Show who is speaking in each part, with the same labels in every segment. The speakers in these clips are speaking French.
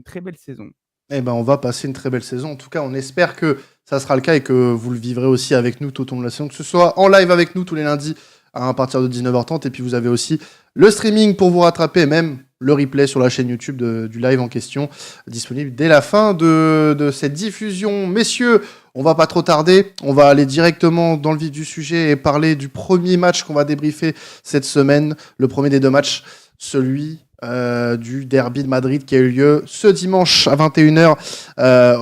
Speaker 1: une très belle saison.
Speaker 2: Eh ben, on va passer une très belle saison. En tout cas, on espère que ça sera le cas et que vous le vivrez aussi avec nous tout au long de la saison, que ce soit en live avec nous tous les lundis à partir de 19h30. Et puis, vous avez aussi le streaming pour vous rattraper, et même le replay sur la chaîne YouTube du live en question, disponible dès la fin de cette diffusion. Messieurs, on va pas trop tarder. On va aller directement dans le vif du sujet et parler du premier match qu'on va débriefer cette semaine. Le premier des deux matchs, celui du derby de Madrid qui a eu lieu ce dimanche à 21h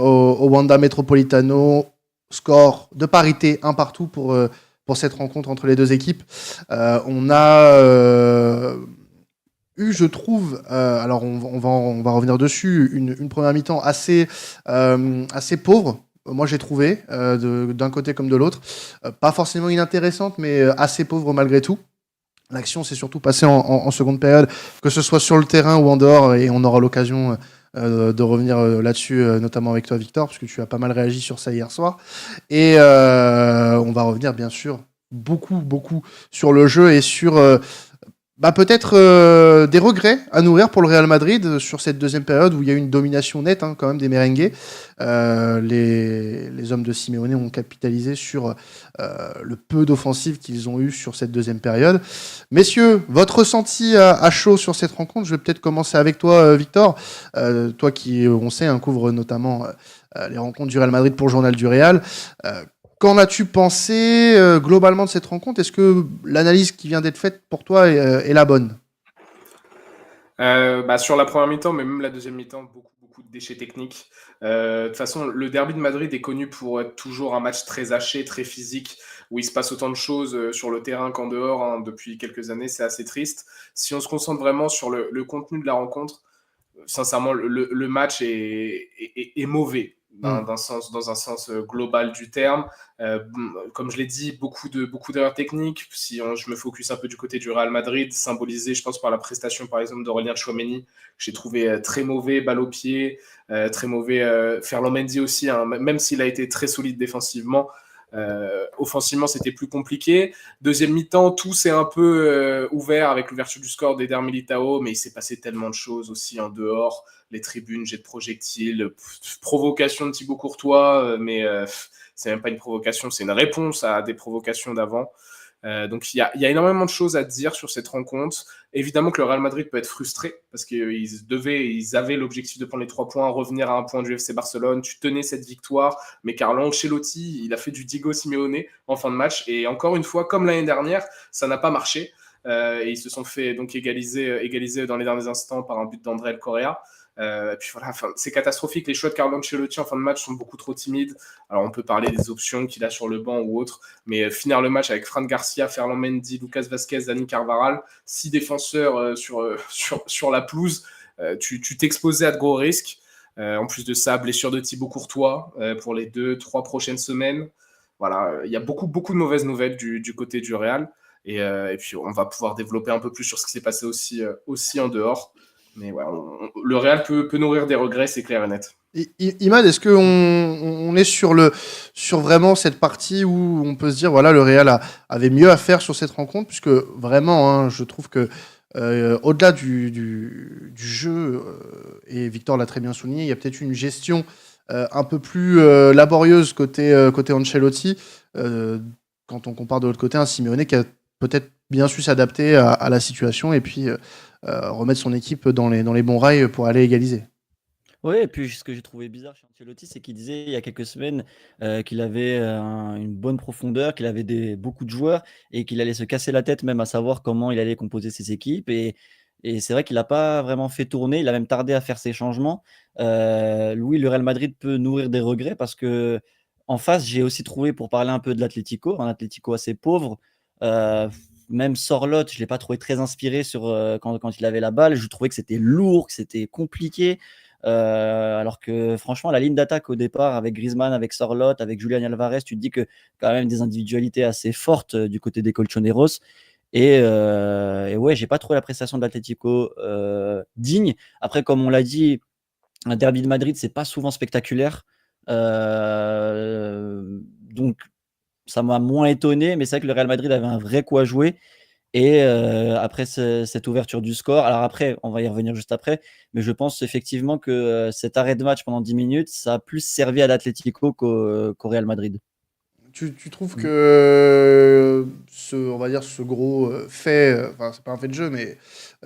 Speaker 2: au Wanda Metropolitano. Score de parité, un partout pour cette rencontre entre les deux équipes. On a eu, je trouve, alors on va revenir dessus, une première mi-temps assez pauvre. Moi, j'ai trouvé, d'un côté comme de l'autre. Pas forcément inintéressante, mais assez pauvre malgré tout. L'action s'est surtout passée en seconde période, que ce soit sur le terrain ou en dehors, et on aura l'occasion de revenir là-dessus, notamment avec toi, Victor, parce que tu as pas mal réagi sur ça hier soir. Et on va revenir, bien sûr, beaucoup sur le jeu et sur peut-être des regrets à nourrir pour le Real Madrid sur cette deuxième période où il y a eu une domination nette quand même des merengues. Les hommes de Simeone ont capitalisé sur le peu d'offensive qu'ils ont eu sur cette deuxième période. Messieurs, votre ressenti à chaud sur cette rencontre, je vais peut-être commencer avec toi, Victor. Toi qui, on sait, couvre notamment les rencontres du Real Madrid pour le Journal du Real. Qu'en as-tu pensé globalement de cette rencontre? Est-ce que l'analyse qui vient d'être faite pour toi est la bonne?
Speaker 3: Sur la première mi-temps, mais même la deuxième mi-temps, beaucoup de déchets techniques. De toute façon, le derby de Madrid est connu pour être toujours un match très haché, très physique, où il se passe autant de choses sur le terrain qu'en dehors. Depuis quelques années, c'est assez triste. Si on se concentre vraiment sur le contenu de la rencontre, sincèrement, le match est mauvais dans un sens global du terme. Comme je l'ai dit, beaucoup d'erreurs techniques. Je me focus un peu du côté du Real Madrid, symbolisé, je pense, par la prestation, par exemple, d'Aurélien Tchouaméni, que j'ai trouvé très mauvais, balle au pied, très mauvais. Ferland Mendy aussi, même s'il a été très solide défensivement. Offensivement, c'était plus compliqué. Deuxième mi-temps, tout s'est un peu ouvert avec l'ouverture du score d'Eder Militao, mais il s'est passé tellement de choses aussi en dehors. Les tribunes, jet de projectiles, provocation de Thibaut Courtois, mais c'est même pas une provocation, c'est une réponse à des provocations d'avant. Donc il y a énormément de choses à dire sur cette rencontre. Évidemment que le Real Madrid peut être frustré parce qu'ils avaient l'objectif de prendre les 3 points, revenir à un point du FC Barcelone. Tu tenais cette victoire, mais Carlo Ancelotti, il a fait du Diego Simeone en fin de match. Et encore une fois, comme l'année dernière, ça n'a pas marché. Et ils se sont fait donc égaliser dans les derniers instants par un but d'André El Correa. Et puis voilà, c'est catastrophique. Les choix de Carlo Ancelotti en fin de match sont beaucoup trop timides. Alors on peut parler des options qu'il a sur le banc ou autre, mais finir le match avec Fran Garcia, Ferland Mendy, Lucas Vazquez, Dani Carvajal, 6 défenseurs sur la pelouse, tu t'exposais à de gros risques. En plus de ça, blessure de Thibaut Courtois pour les 2-3 prochaines semaines. Voilà, il y a beaucoup de mauvaises nouvelles du côté du Real. Et puis on va pouvoir développer un peu plus sur ce qui s'est passé aussi en dehors. Mais ouais, le Real peut nourrir des regrets, c'est clair et net.
Speaker 2: Imad, est-ce qu'on est sur vraiment cette partie où on peut se dire voilà, le Real avait mieux à faire sur cette rencontre, puisque vraiment, je trouve que au-delà du jeu, et Victor l'a très bien souligné, il y a peut-être une gestion un peu plus laborieuse côté Ancelotti, quand on compare de l'autre côté un Simeone qui a peut-être bien su s'adapter à la situation et puis remettre son équipe dans les bons rails pour aller égaliser.
Speaker 4: Ouais, et puis ce que j'ai trouvé bizarre chez Ancelotti, c'est qu'il disait il y a quelques semaines qu'il avait une bonne profondeur, qu'il avait beaucoup de joueurs et qu'il allait se casser la tête même à savoir comment il allait composer ses équipes. Et c'est vrai qu'il n'a pas vraiment fait tourner, il a même tardé à faire ses changements. Oui, le Real Madrid peut nourrir des regrets parce que en face, j'ai aussi trouvé, pour parler un peu de l'Atlético, un Atlético assez pauvre. Euh, Même Sorloth, je ne l'ai pas trouvé très inspiré quand il avait la balle. Je trouvais que c'était lourd, que c'était compliqué. Alors que franchement, la ligne d'attaque au départ, avec Griezmann, avec Sorloth, avec Julian Alvarez, tu te dis que quand même des individualités assez fortes du côté des Colchoneros. Et ouais, j'ai pas trouvé la prestation de l'Atlético digne. Après, comme on l'a dit, un derby de Madrid, c'est pas souvent spectaculaire. Donc, ça m'a moins étonné, mais c'est vrai que le Real Madrid avait un vrai coup à jouer. Et après cette ouverture du score, alors après, on va y revenir juste après, mais je pense effectivement que cet arrêt de match pendant 10 minutes, ça a plus servi à l'Atlético qu'au Real Madrid.
Speaker 2: Tu trouves
Speaker 4: Mm.
Speaker 2: que on va dire ce gros fait, enfin c'est pas un fait de jeu, mais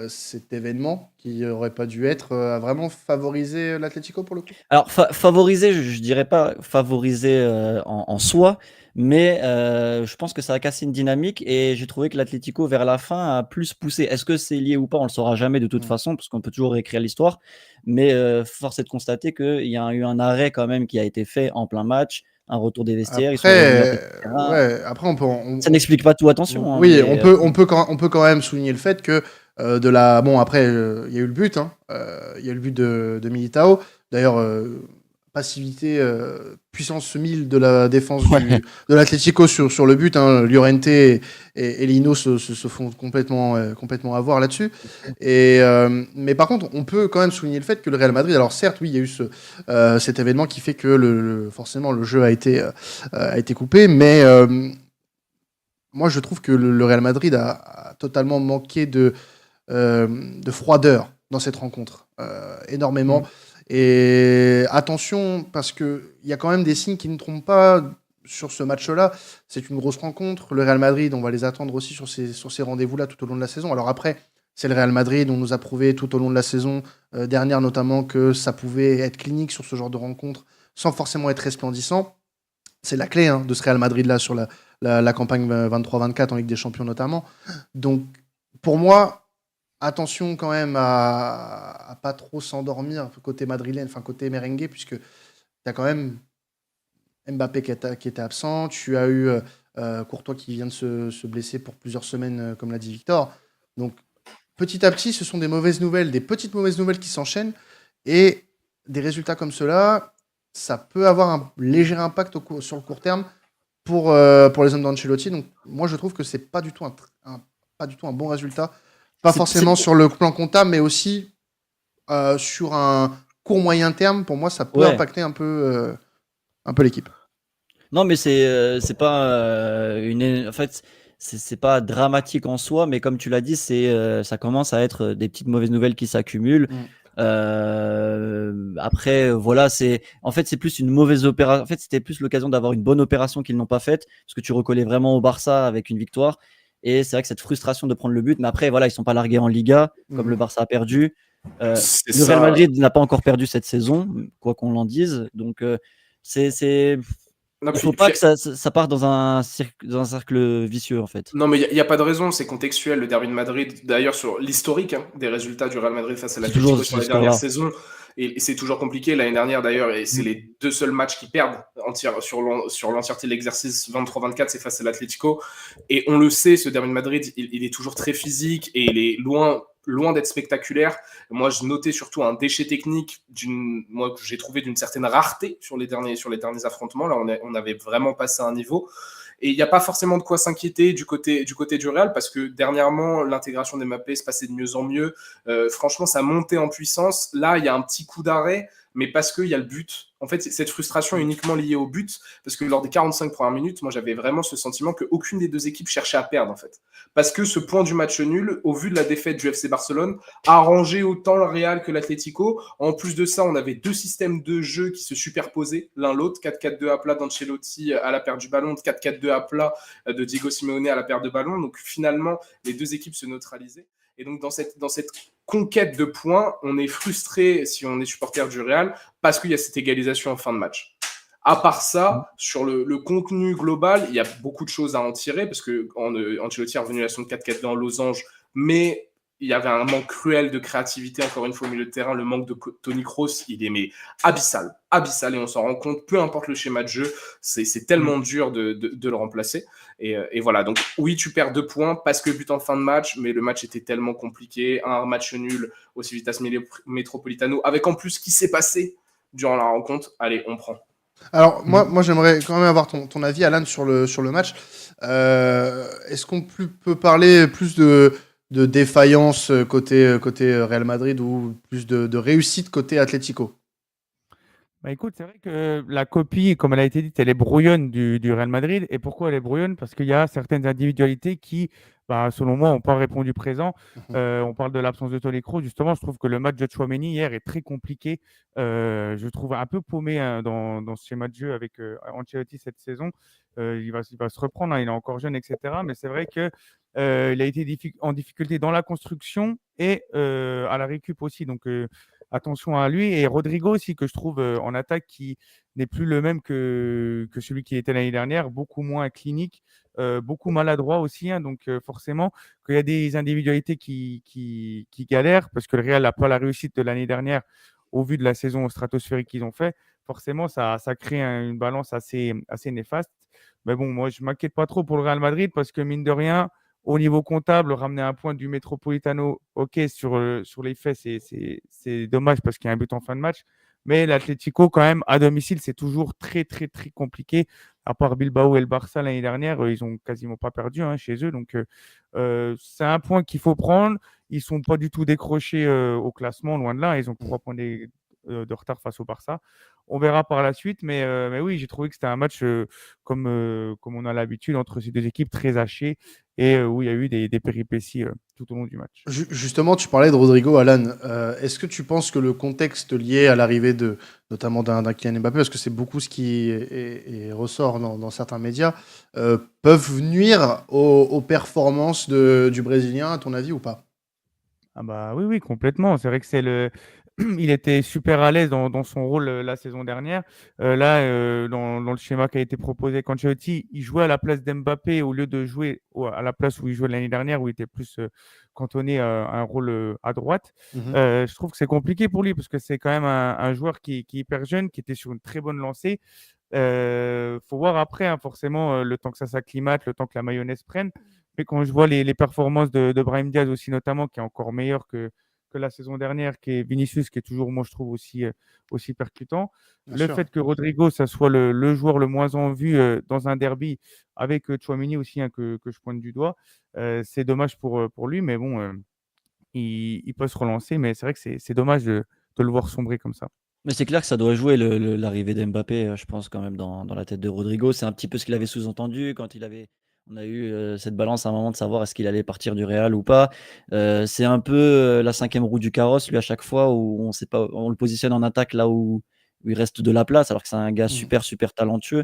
Speaker 2: cet événement qui aurait pas dû être, a vraiment favorisé l'Atlético pour le coup?
Speaker 4: Alors favoriser, je dirais pas favoriser en soi, mais je pense que ça a cassé une dynamique et j'ai trouvé que l'Atlético vers la fin a plus poussé. Est-ce que c'est lié ou pas? On le saura jamais de toute
Speaker 2: Mm.
Speaker 4: façon, parce qu'on peut toujours réécrire l'histoire. Mais force est de constater qu'il y a eu un arrêt quand même qui a été fait en plein match, un retour des vestiaires, ils sont revenus à
Speaker 2: Après,
Speaker 4: côté du terrain.
Speaker 2: ouais, après
Speaker 4: Ça n'explique pas tout, attention, hein,
Speaker 2: oui,
Speaker 4: mais
Speaker 2: on peut quand même souligner le fait que bon après il y a eu le but, hein, il y a eu le but de Militao. D'ailleurs, passivité, puissance 1000 de la défense
Speaker 4: ouais.
Speaker 2: de l'Atlético sur le but, hein. Llorente et Lino se font complètement avoir là-dessus. Mais par contre, on peut quand même souligner le fait que le Real Madrid, alors certes, oui, il y a eu cet événement qui fait que forcément le jeu a été coupé, mais moi je trouve que le Real Madrid a totalement manqué de froideur dans cette rencontre, énormément.
Speaker 1: Mm.
Speaker 2: Et attention, parce qu'il y a quand même des signes qui ne trompent pas sur ce match-là. C'est une grosse rencontre. Le Real Madrid, on va les attendre aussi sur ces rendez-vous-là tout au long de la saison. Alors après, c'est le Real Madrid, on nous a prouvé tout au long de la saison dernière notamment que ça pouvait être clinique sur ce genre de rencontre sans forcément être resplendissant. C'est la clé, hein, de ce Real Madrid-là sur la campagne 23-24 en Ligue des Champions notamment. Donc pour moi, attention quand même à pas trop s'endormir côté madrilène, enfin côté merengue, puisque tu as quand même Mbappé qui était absent, tu as eu Courtois qui vient de se blesser pour plusieurs semaines, comme l'a dit Victor. Donc petit à petit, ce sont des mauvaises nouvelles, des petites mauvaises nouvelles qui s'enchaînent, et des résultats comme cela, ça peut avoir un léger impact sur le court terme pour les hommes d'Ancelotti. Donc moi je trouve que c'est pas du tout pas du tout un bon résultat. Pas
Speaker 4: C'est-
Speaker 2: forcément
Speaker 4: c'est-
Speaker 2: sur le plan comptable, mais aussi sur un court moyen terme. Pour moi, ça peut
Speaker 4: Ouais.
Speaker 2: impacter un peu l'équipe.
Speaker 4: Non, mais c'est pas en fait, c'est pas dramatique en soi, mais comme tu l'as dit, ça commence à être des petites mauvaises nouvelles qui s'accumulent.
Speaker 2: Mm.
Speaker 4: Après, voilà, en fait, c'est plus une mauvaise opération. En fait, c'était plus l'occasion d'avoir une bonne opération qu'ils n'ont pas faite, parce que tu recollais vraiment au Barça avec une victoire. Et c'est vrai que cette frustration de prendre le but, mais après, voilà, ils sont pas largués en Liga, comme le Barça a perdu.
Speaker 3: C'est
Speaker 4: Le Real
Speaker 3: ça.
Speaker 4: Madrid n'a pas encore perdu cette saison, quoi qu'on l'en dise. Donc, c'est
Speaker 3: Non,
Speaker 4: il faut pas que ça parte dans un cercle vicieux, en fait.
Speaker 3: Non, mais il n'y a pas de raison, c'est contextuel. Le derby de Madrid, d'ailleurs, sur l'historique, hein, des résultats du Real Madrid face à
Speaker 4: C'est toujours
Speaker 3: l'Atlético sur
Speaker 4: ce
Speaker 3: les dernières
Speaker 4: score-là.
Speaker 3: saisons, et c'est toujours compliqué. L'année dernière, d'ailleurs, et c'est les deux seuls matchs qui perdent sur l'entièreté de l'exercice 23-24, c'est face à l'Atlético. Et on le sait, ce derby de Madrid, il est toujours très physique et il est loin d'être spectaculaire. Moi, je notais surtout un déchet technique que j'ai trouvé d'une certaine rareté sur les derniers affrontements. Là, on avait vraiment passé un niveau. Et il n'y a pas forcément de quoi s'inquiéter du côté du Real, parce que dernièrement, l'intégration d'Mbappé se passait de mieux en mieux. Franchement, ça montait en puissance. Là, il y a un petit coup d'arrêt, mais parce qu'il y a le but. En fait, cette frustration est uniquement liée au but, parce que lors des 45 premières minutes, moi, j'avais vraiment ce sentiment qu'aucune des deux équipes cherchait à perdre, en fait. Parce que ce point du match nul, au vu de la défaite du FC Barcelone, arrangeait autant le Real que l'Atlético. En plus de ça, on avait deux systèmes de jeu qui se superposaient l'un l'autre. 4-4-2 à plat d'Ancelotti à la perte du ballon, 4-4-2 à plat de Diego Simeone à la perte de ballon. Donc finalement, les deux équipes se neutralisaient. Et donc dans cette conquête de points, on est frustré si on est supporter du Real parce qu'il y a cette égalisation en fin de match. À part ça, sur le contenu global, il y a beaucoup de choses à en tirer parce que Ancelotti est revenu à son 4-4-2 en losange, mais il y avait un manque cruel de créativité, encore une fois, au milieu de terrain. Le manque de Toni Kroos, il est abyssal, et on s'en rend compte, peu importe le schéma de jeu, c'est tellement dur de le remplacer. Et voilà, donc oui, tu perds 2 points parce que but en fin de match, mais le match était tellement compliqué. Un match nul au Civitas Metropolitano, avec en plus ce qui s'est passé durant la rencontre. Allez, on prend.
Speaker 2: Alors, moi j'aimerais quand même avoir ton avis, Alan, sur le match. Est-ce qu'on peut parler plus de défaillance côté Real Madrid ou plus de réussite côté Atlético?
Speaker 1: Bah écoute, c'est vrai que la copie, comme elle a été dite, elle est brouillonne du Real Madrid. Et pourquoi elle est brouillonne? Parce qu'il y a certaines individualités qui selon moi, n'ont pas répondu présent.
Speaker 2: Mhm.
Speaker 1: On parle de l'absence de Toni Kroos. Justement, je trouve que le match de Tchouaméni hier est très compliqué. Je trouve un peu paumé dans ce schéma de jeu avec Ancelotti cette saison. Il va se reprendre, hein, il est encore jeune, etc. Mais c'est vrai que il a été en difficulté dans la construction et à la récup aussi. Donc, attention à lui. Et Rodrigo aussi, que je trouve en attaque qui n'est plus le même que celui qui était l'année dernière, beaucoup moins clinique, beaucoup maladroit aussi. Hein. Donc, forcément, qu'il y a des individualités qui galèrent, parce que le Real n'a pas la réussite de l'année dernière au vu de la saison stratosphérique qu'ils ont fait, forcément, ça crée une balance assez néfaste. Mais bon, moi, je ne m'inquiète pas trop pour le Real Madrid, parce que mine de rien, au niveau comptable, ramener un point du Metropolitano, ok, sur les faits, c'est dommage parce qu'il y a un but en fin de match. Mais l'Atlético, quand même, à domicile, c'est toujours très, très, très compliqué. À part Bilbao et le Barça l'année dernière, ils n'ont quasiment pas perdu chez eux. Donc, c'est un point qu'il faut prendre. Ils ne sont pas du tout décrochés au classement, loin de là. Ils ont 3 points de retard face au Barça. On verra par la suite. Mais oui, j'ai trouvé que c'était un match comme on a l'habitude entre ces deux équipes très hachées et où il y a eu des péripéties tout au long du match.
Speaker 2: Justement, tu parlais de Rodrigo, Alan. Est-ce que tu penses que le contexte lié à l'arrivée notamment d'un Kylian Mbappé, parce que c'est beaucoup ce qui ressort dans certains médias, peuvent nuire aux performances du Brésilien, à ton avis, ou pas?
Speaker 1: Ah bah oui, complètement. C'est vrai que il était super à l'aise dans son rôle la saison dernière. Là, dans le schéma qui a été proposé avec Ancelotti, il jouait à la place d'Mbappé au lieu de jouer à la place où il jouait l'année dernière, où il était plus cantonné à un rôle à droite.
Speaker 2: Mhm.
Speaker 1: Je trouve que c'est compliqué pour lui parce que c'est quand même un joueur qui est hyper jeune, qui était sur une très bonne lancée. Faut voir après, hein, forcément, le temps que ça s'acclimate, le temps que la mayonnaise prenne. Mais quand je vois les performances de Brahim Diaz aussi, notamment, qui est encore meilleur que la saison dernière, qui est Vinicius, qui est toujours, moi, je trouve, aussi percutant.
Speaker 2: Bien
Speaker 1: Le
Speaker 2: sûr.
Speaker 1: fait que Rodrigo, ça soit le joueur le moins en vue dans un derby, avec Tchouaméni aussi, hein, que je pointe du doigt, c'est dommage pour lui. Mais bon, il peut se relancer. Mais c'est vrai que c'est dommage de le voir sombrer comme ça.
Speaker 4: Mais c'est clair que ça doit jouer l'arrivée d'Mbappé, je pense quand même dans la tête de Rodrigo. C'est un petit peu ce qu'il avait sous-entendu quand on a eu cette balance à un moment de savoir est-ce qu'il allait partir du Real ou pas. C'est un peu la 5e roue du carrosse, lui, à chaque fois où on sait pas, on le positionne en attaque là où il reste de la place, alors que c'est un gars
Speaker 2: Mhm.
Speaker 4: super talentueux.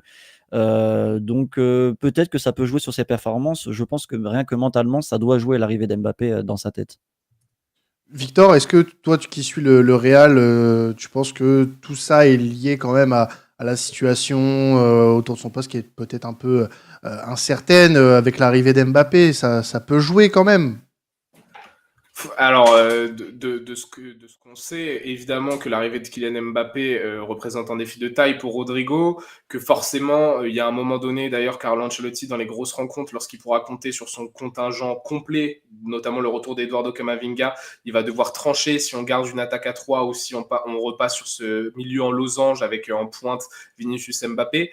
Speaker 4: Donc peut-être que ça peut jouer sur ses performances. Je pense que rien que mentalement, ça doit jouer l'arrivée d'Mbappé dans sa tête.
Speaker 2: Victor, est-ce que toi, qui suis le Real, tu penses que tout ça est lié quand même à la situation autour de son poste qui est peut-être un peu incertaine avec l'arrivée d'Mbappé? Ça peut jouer quand même.
Speaker 3: Alors, de ce qu'on sait, évidemment que l'arrivée de Kylian Mbappé représente un défi de taille pour Rodrigo, que forcément, il y a un moment donné, d'ailleurs, Carlo Ancelotti, dans les grosses rencontres, lorsqu'il pourra compter sur son contingent complet, notamment le retour d'Eduardo Camavinga, il va devoir trancher si on garde une attaque à 3 ou si on repasse sur ce milieu en losange avec en pointe Vinicius Mbappé.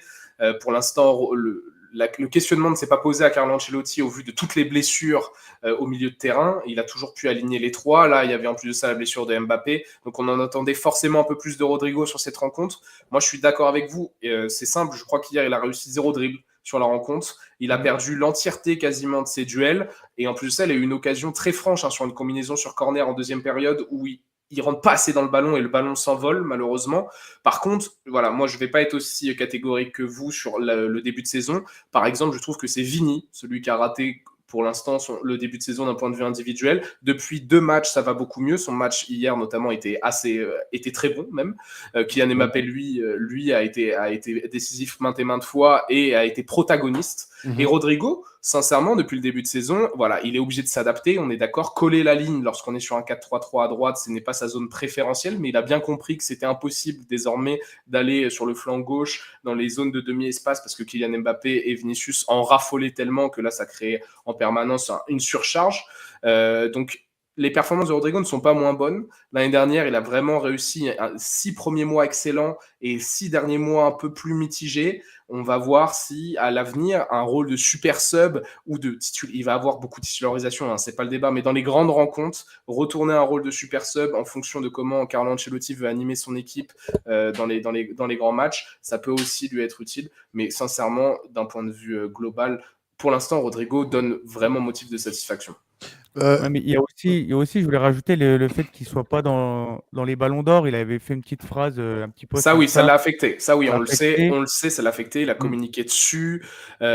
Speaker 3: Pour l'instant, le questionnement ne s'est pas posé à Carlo Ancelotti au vu de toutes les blessures au milieu de terrain. Il a toujours pu aligner les 3. Là, il y avait en plus de ça la blessure de Mbappé. Donc, on en attendait forcément un peu plus de Rodrigo sur cette rencontre. Moi, je suis d'accord avec vous. C'est simple. Je crois qu'hier, il a réussi 0 dribble sur la rencontre. Il a perdu l'entièreté quasiment de ses duels. Et en plus de ça, il a eu une occasion très franche sur une combinaison sur corner en deuxième période où il rentre pas assez dans le ballon et le ballon s'envole malheureusement. Par contre, voilà, moi je vais pas être aussi catégorique que vous sur le début de saison. Par exemple, je trouve que c'est Vini, celui qui a raté pour l'instant le début de saison d'un point de vue individuel. Depuis 2 matchs, ça va beaucoup mieux. Son match hier notamment était très bon même. Kylian Mbappé lui a été décisif maintes et maintes fois et a été protagoniste.
Speaker 2: Mhm.
Speaker 3: Et Rodrigo, sincèrement, depuis le début de saison, voilà, il est obligé de s'adapter, on est d'accord. Coller la ligne lorsqu'on est sur un 4-3-3 à droite, ce n'est pas sa zone préférentielle, mais il a bien compris que c'était impossible désormais d'aller sur le flanc gauche dans les zones de demi-espace parce que Kylian Mbappé et Vinicius en raffolaient tellement que là, ça créait en permanence une surcharge. Donc, les performances de Rodrigo ne sont pas moins bonnes. L'année dernière, il a vraiment réussi 6 premiers mois excellents et 6 derniers mois un peu plus mitigés. On va voir si, à l'avenir, un rôle de super sub ou il va avoir beaucoup de titularisation, hein, c'est pas le débat, mais dans les grandes rencontres, retourner un rôle de super sub en fonction de comment Carlo Ancelotti veut animer son équipe dans les grands matchs, ça peut aussi lui être utile. Mais sincèrement, d'un point de vue global, pour l'instant, Rodrigo donne vraiment motif de satisfaction.
Speaker 1: Ouais, mais il y a aussi, je voulais rajouter le fait qu'il soit pas dans les ballons d'or. Il avait fait une petite phrase, un petit post
Speaker 3: Ça, oui, ça
Speaker 1: Insta,
Speaker 3: l'a affecté. Ça, oui,
Speaker 1: ça l'a affecté.
Speaker 3: on le sait, ça l'a affecté. Il a communiqué dessus.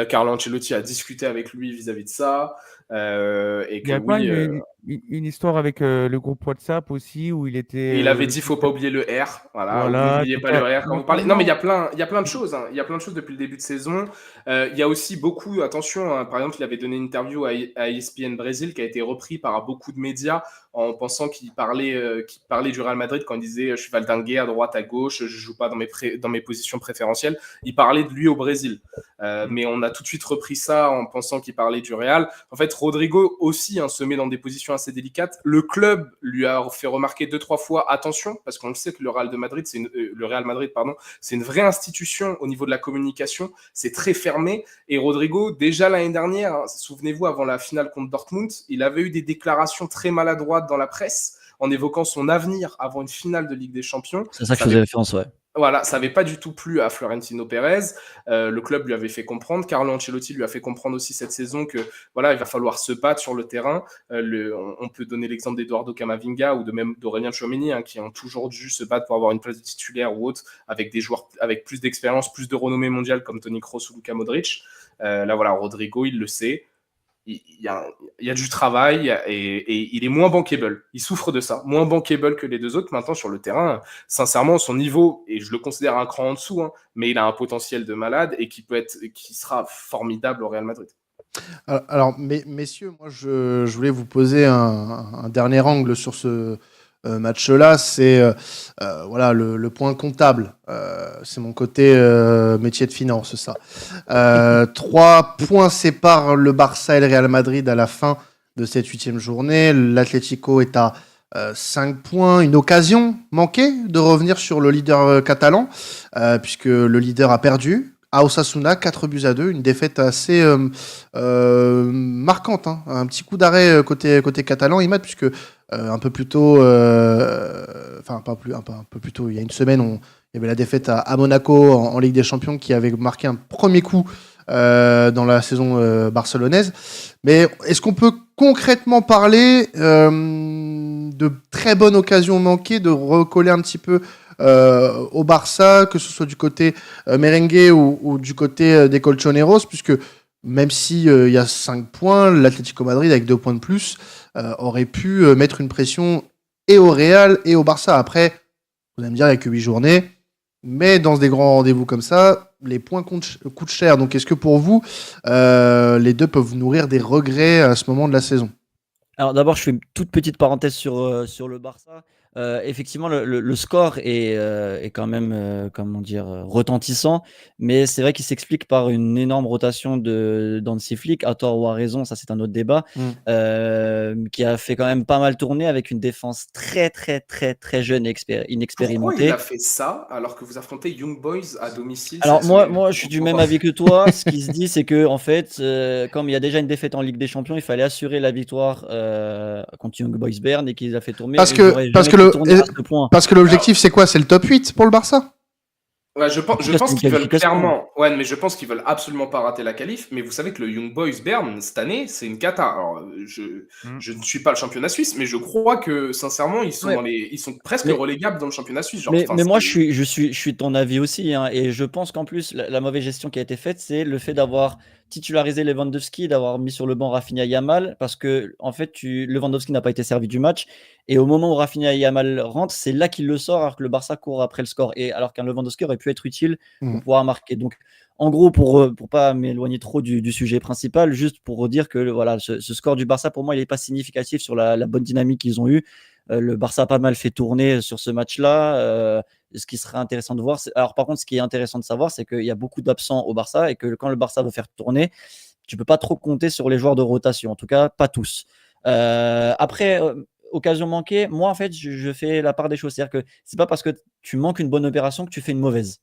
Speaker 3: Carlo Ancelotti a discuté avec lui vis-à-vis de ça. Et
Speaker 1: Il
Speaker 3: que
Speaker 1: n'y a pas
Speaker 3: oui,
Speaker 1: une histoire avec le groupe WhatsApp aussi où il était.
Speaker 3: il avait dit faut pas oublier le R. Voilà,
Speaker 1: Voilà,
Speaker 3: n'oubliez
Speaker 1: c'est
Speaker 3: pas le
Speaker 1: ça.
Speaker 3: R quand vous parlez. Non, mais
Speaker 1: Notamment.
Speaker 3: il y a plein de choses. Hein. Il y a plein de choses depuis le début de saison. Il y a aussi beaucoup, attention, hein, par exemple, il avait donné une interview à ESPN Brésil qui a été repris par beaucoup de médias en pensant qu'il parlait du Real Madrid quand il disait je suis valdingué à droite, à gauche, je joue pas dans mes positions préférentielles. Il parlait de lui au Brésil. Mais on a tout de suite repris ça en pensant qu'il parlait du Real. En fait, Rodrigo aussi se met dans des positions assez délicates. Le club lui a fait remarquer 2-3 fois attention, parce qu'on le sait que le Real Madrid, c'est une vraie institution au niveau de la communication. C'est très fermé. Et Rodrigo, déjà l'année dernière, souvenez-vous, avant la finale contre Dortmund, il avait eu des déclarations très maladroites dans la presse en évoquant son avenir avant une finale de Ligue des Champions.
Speaker 4: C'est ça que je faisais référence, ouais.
Speaker 3: Voilà, ça n'avait pas du tout plu à Florentino Pérez. Le club lui avait fait comprendre. Carlo Ancelotti lui a fait comprendre aussi cette saison que voilà, il va falloir se battre sur le terrain. On peut donner l'exemple d'Eduardo Camavinga ou de même d'Aurélien Tchouaméni, qui ont toujours dû se battre pour avoir une place de titulaire ou autre, avec des joueurs avec plus d'expérience, plus de renommée mondiale comme Toni Kroos ou Luka Modric. Là, voilà, Rodrigo, il le sait. Il y a du travail et il est moins bankable. Il souffre de ça, moins bankable que les deux autres. Maintenant, sur le terrain, sincèrement, son niveau, et je le considère un cran en dessous, mais il a un potentiel de malade et qui sera formidable au Real Madrid.
Speaker 2: Alors, messieurs, moi, je voulais vous poser un dernier angle sur ce match-là. C'est voilà, le point comptable. C'est mon côté métier de finance, ça. 3 points séparent le Barça et le Real Madrid à la fin de cette 8e journée. L'Atlético est à 5 points, une occasion manquée de revenir sur le leader catalan, puisque le leader a perdu à Osasuna, 4-2, une défaite assez marquante, un petit coup d'arrêt côté catalan, Imad, puisque un peu plus tôt, un peu plus tôt, il y a une semaine, il y avait la défaite à Monaco en Ligue des Champions qui avait marqué un premier coup dans la saison barcelonaise. Mais est-ce qu'on peut concrètement parler de très bonnes occasions manquées, de recoller un petit peu au Barça, que ce soit du côté merengue ou du côté des colchoneros, puisque même si y a 5 points, l'Atlético Madrid avec 2 points de plus aurait pu mettre une pression et au Real et au Barça. Après, vous allez me dire, il n'y a que 8 journées, mais dans des grands rendez-vous comme ça, les points coûtent cher. Donc est-ce que pour vous, les deux peuvent nourrir des regrets à ce moment de la saison ?
Speaker 4: Alors d'abord, je fais une toute petite parenthèse sur le Barça. Effectivement, le score est quand même, comment dire, retentissant, mais c'est vrai qu'il s'explique par une énorme rotation d'Hansi Flick, à tort ou à raison, ça c'est un autre débat, qui a fait quand même pas mal tourner avec une défense très très très très jeune et inexpérimentée.
Speaker 3: Pourquoi il a fait ça alors que vous affrontez Young Boys à domicile?
Speaker 4: Alors moi je suis du même avis que toi. Ce qui se dit, c'est que en fait, comme il y a déjà une défaite en Ligue des Champions, il fallait assurer la victoire contre Young Boys Bern et qu'ils a fait tourner. Parce
Speaker 2: que l'objectif, c'est quoi? C'est le top 8 pour le Barça?
Speaker 3: Ouais, je pense qu'ils veulent clairement. Ouais, mais je pense qu'ils veulent absolument pas rater la qualif. Mais vous savez que le Young Boys Bern cette année, c'est une cata. Alors, je ne suis pas le championnat suisse, mais je crois que sincèrement, ils sont presque relégables dans le championnat suisse. Genre,
Speaker 4: mais moi, je suis de ton avis aussi, et je pense qu'en plus, la mauvaise gestion qui a été faite, c'est le fait d'avoir titularisé Lewandowski, d'avoir mis sur le banc Rafinha Yamal, parce que en fait, Lewandowski n'a pas été servi du match, et au moment où Rafinha Yamal rentre, c'est là qu'il le sort, alors que le Barça court après le score, et alors qu'un Lewandowski aurait pu être utile pour pouvoir marquer. Donc, en gros, pour pas m'éloigner trop du sujet principal, juste pour dire que voilà, ce score du Barça, pour moi, il n'est pas significatif sur la bonne dynamique qu'ils ont eue. Le Barça a pas mal fait tourner sur ce match-là. Ce qui serait intéressant de voir, alors par contre, ce qui est intéressant de savoir, c'est qu'il y a beaucoup d'absents au Barça et que quand le Barça veut faire tourner, tu peux pas trop compter sur les joueurs de rotation, en tout cas pas tous. Après, occasion manquée, moi en fait, je fais la part des choses, c'est-à-dire que c'est pas parce que tu manques une bonne opération que tu fais une mauvaise.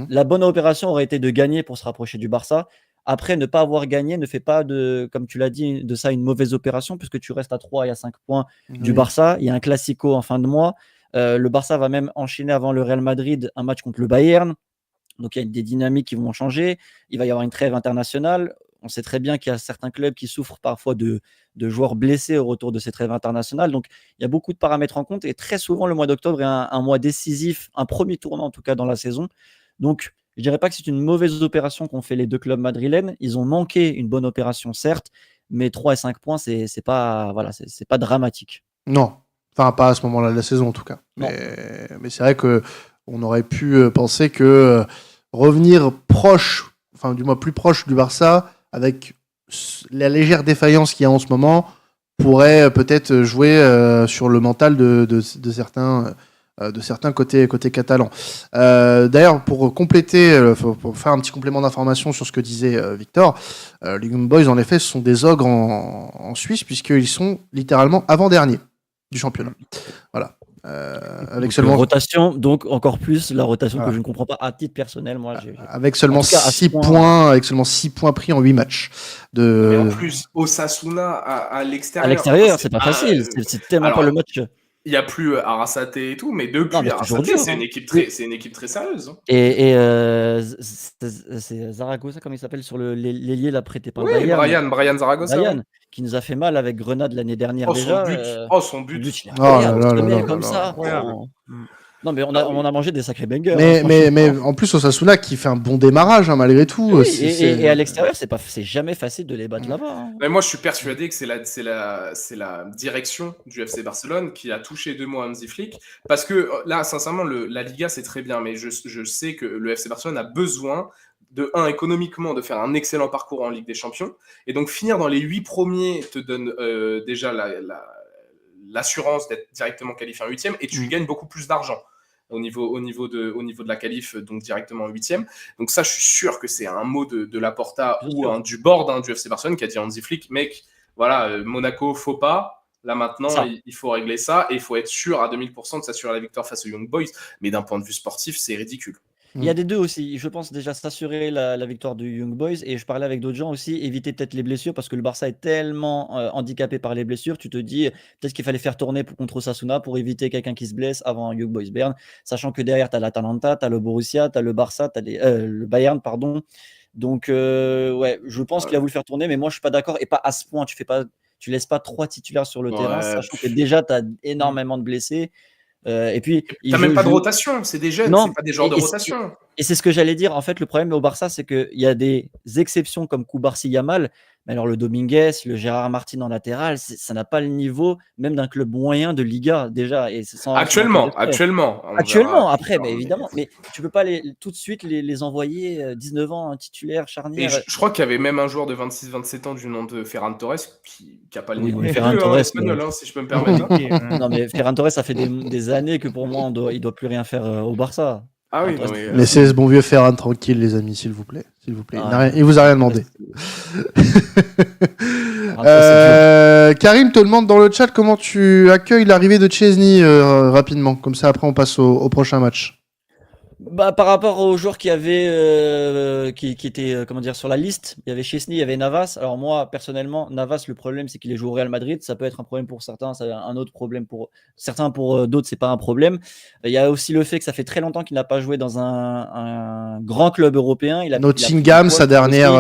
Speaker 4: La bonne opération aurait été de gagner pour se rapprocher du Barça. Après, ne pas avoir gagné ne fait pas comme tu l'as dit, de ça une mauvaise opération, puisque tu restes à 3 et à 5 points du Barça. Il y a un Classico en fin de mois. Le Barça va même enchaîner avant le Real Madrid un match contre le Bayern. Donc, il y a des dynamiques qui vont changer. Il va y avoir une trêve internationale. on sait très bien qu'il y a certains clubs qui souffrent parfois de joueurs blessés au retour de ces trêves internationales. Donc, il y a beaucoup de paramètres en compte et très souvent, le mois d'octobre est un mois décisif, un premier tournant en tout cas dans la saison. Donc, je dirais pas que c'est une mauvaise opération qu'ont fait les deux clubs madrilènes. Ils ont manqué une bonne opération, certes, mais 3 et 5 points, c'est pas, voilà, c'est pas dramatique.
Speaker 2: Non, enfin pas à ce moment-là de la saison en tout cas.
Speaker 4: Non.
Speaker 2: Mais c'est vrai que on aurait pu penser que revenir proche, enfin du moins plus proche du Barça, avec la légère défaillance qu'il y a en ce moment, pourrait peut-être jouer sur le mental de certains côtés catalans. D'ailleurs, pour compléter, pour faire un petit complément d'information sur ce que disait Victor, les Young Boys, en effet, sont des ogres en Suisse, puisqu'ils sont littéralement avant-derniers du championnat. Voilà. Avec
Speaker 4: Donc,
Speaker 2: seulement
Speaker 4: rotation, donc encore plus la rotation que je ne comprends pas à titre personnel. Moi,
Speaker 2: avec seulement
Speaker 4: en tout cas, à
Speaker 2: 6
Speaker 4: ce point-
Speaker 2: points, avec seulement 6 points pris en 8 matchs.
Speaker 3: Mais en plus, Osasuna à l'extérieur.
Speaker 4: à l'extérieur, c'est pas facile. C'est tellement
Speaker 3: alors,
Speaker 4: pas le match.
Speaker 3: Il n'y a plus Arrasate et tout, mais
Speaker 4: Non,
Speaker 3: depuis
Speaker 4: mais c'est toujours
Speaker 3: Arrasate,
Speaker 4: dur,
Speaker 3: c'est
Speaker 4: hein.
Speaker 3: une équipe très sérieuse.
Speaker 4: Et c'est Zaragoza, comme il s'appelle, sur l'ailier là prêté par le
Speaker 3: Oui,
Speaker 4: Bayern.
Speaker 3: Brian Zaragoza.
Speaker 4: Bayern, qui nous a fait mal avec Grenade l'année dernière
Speaker 3: Oh,
Speaker 4: déjà.
Speaker 3: son but.
Speaker 4: il est
Speaker 2: Oh là
Speaker 4: incroyable,
Speaker 2: là
Speaker 4: ce
Speaker 2: là
Speaker 4: mec
Speaker 2: là
Speaker 4: comme
Speaker 2: là
Speaker 4: ça.
Speaker 1: incroyable.
Speaker 4: Oh. Non, mais on a mangé des sacrés bangers.
Speaker 2: Mais en plus, Osasuna qui fait un bon démarrage malgré tout.
Speaker 4: Oui, et à l'extérieur, c'est jamais facile de les battre là-bas. Hein.
Speaker 3: Mais moi, je suis persuadé que c'est la direction du FC Barcelone qui a touché 2 mots à Hansi Flick. Parce que là, sincèrement, la Liga, c'est très bien. Mais je sais que le FC Barcelone a besoin économiquement, de faire un excellent parcours en Ligue des Champions. Et donc, finir dans les 8 premiers te donne déjà l'assurance d'être directement qualifié en 8e et tu gagnes beaucoup plus d'argent au niveau de la qualif, donc directement en 8e. Donc ça, je suis sûr que c'est un mot de Laporta ou du board du FC Barcelone qui a dit à Hansi Flick, mec, voilà, Monaco, faut pas. Là maintenant, il faut régler ça et il faut être sûr à 2000% de s'assurer la victoire face aux Young Boys. Mais d'un point de vue sportif, c'est ridicule.
Speaker 4: Il y a des deux aussi. Je pense déjà s'assurer la victoire du Young Boys. Et je parlais avec d'autres gens aussi, éviter peut-être les blessures parce que le Barça est tellement handicapé par les blessures. Tu te dis peut-être qu'il fallait faire tourner contre Osasuna pour éviter quelqu'un qui se blesse avant un Young Boys Bern. Sachant que derrière, tu as l'Atalanta, tu as le Borussia, tu as le Barça, tu as le Bayern, pardon. Donc, ouais, je pense qu'il a voulu faire tourner, mais moi, je suis pas d'accord. Et pas à ce point. Tu laisses pas 3 titulaires sur le terrain, sachant que déjà, tu as énormément de blessés. Et puis,
Speaker 3: t'as même pas de rotation, c'est des jeunes, c'est pas des genres de rotation.
Speaker 4: Et c'est ce que j'allais dire. En fait, le problème au Barça, c'est qu'il y a des exceptions comme Koubarsi Yamal, mais alors le Dominguez, le Gérard Martin en latéral, ça n'a pas le niveau même d'un club moyen de Liga déjà. Et
Speaker 3: actuellement.
Speaker 4: Après, évidemment, mais tu peux pas tout de suite les envoyer 19 ans, un titulaire charnière.
Speaker 3: Et je crois qu'il y avait même un joueur de 26-27 ans du nom de Ferran Torres qui n'a pas le niveau
Speaker 4: Ferran Torres,
Speaker 3: espagnol, si je peux me permettre.
Speaker 4: Non, mais Ferran Torres, ça fait des années que pour moi, il doit plus rien faire au Barça.
Speaker 3: Ah oui,
Speaker 2: laissez ce bon vieux Ferran tranquille, les amis, s'il vous plaît. Il vous a rien demandé. Karim te demande dans le chat comment tu accueilles l'arrivée de Chesney rapidement. Comme ça, après, on passe au prochain match.
Speaker 4: Par rapport aux joueurs qui avaient qui étaient sur la liste, il y avait Chesney, il y avait Navas. Alors moi personnellement, Navas, le problème c'est qu'il est joué au Real Madrid, ça peut être un problème pour certains, c'est un autre problème pour certains, pour d'autres c'est pas un problème. Il y a aussi le fait que ça fait très longtemps qu'il n'a pas joué dans un grand club européen.
Speaker 2: Nottingham, sa dernière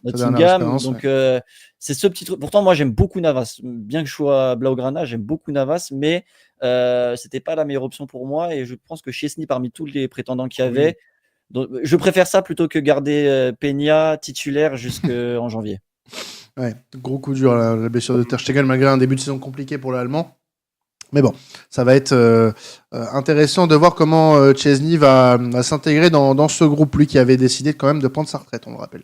Speaker 4: Nottingham, donc c'est ce petit truc. Pourtant moi j'aime beaucoup Navas, bien que je sois Blaugrana, j'aime beaucoup Navas, mais c'était pas la meilleure option pour moi et je pense que Chesney parmi tous les prétendants qu'il y avait, donc, je préfère ça plutôt que garder Peña titulaire jusqu'en janvier.
Speaker 2: Ouais, gros coup dur la blessure de Ter Stegen malgré un début de saison compliqué pour l'Allemand. Mais bon, ça va être intéressant de voir comment Chesney va s'intégrer dans ce groupe, lui qui avait décidé quand même de prendre sa retraite, on le rappelle.